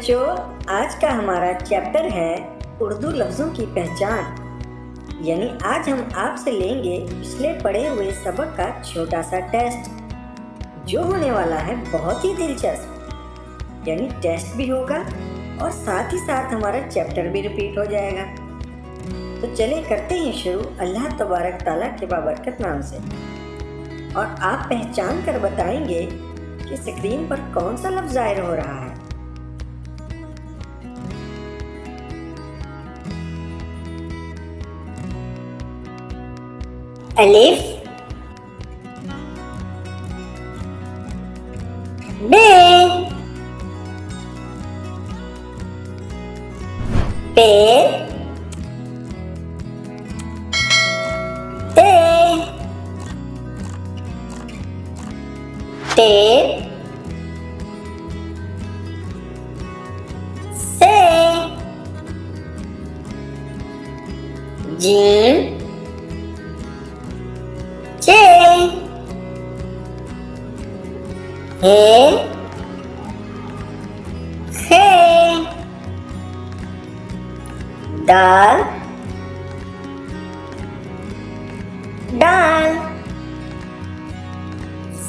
बच्चों, आज का हमारा चैप्टर है उर्दू लफ्ज़ों की पहचान। यानी आज हम आपसे लेंगे पिछले पढ़े हुए सबक का छोटा सा टेस्ट, जो होने वाला है बहुत ही दिलचस्प। यानी टेस्ट भी होगा और साथ ही साथ हमारा चैप्टर भी रिपीट हो जाएगा। तो चलिए करते हैं शुरू अल्लाह तबारक ताला के बाबरकत नाम से। और आप पहचान कर बताएंगे कि स्क्रीन पर कौन सा लफ्ज़ ज़ाहिर हो रहा है। अलिफ, बे, पे, ते, से, जीम, चे, हे, खे, दाल, डाल,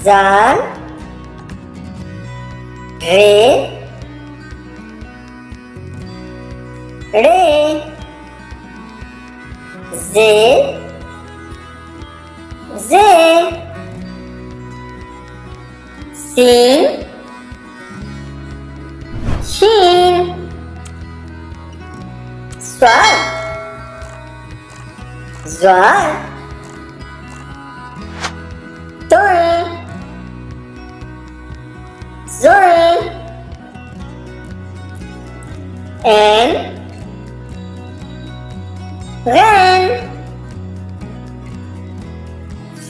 जाल, रे, रे, जे, जे, सीन, शीन, स्वाद, ज्वार, तोय, जोय, एन, रैन,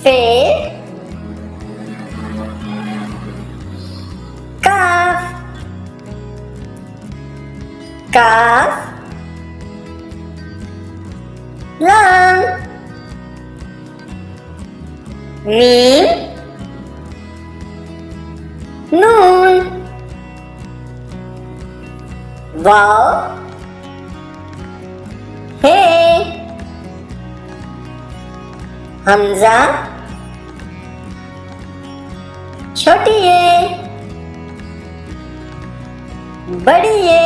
फे, काफ, काफ, लाम, मीम, नून, वाव, हे, हमजा, छोटी ये, बड़ी ये।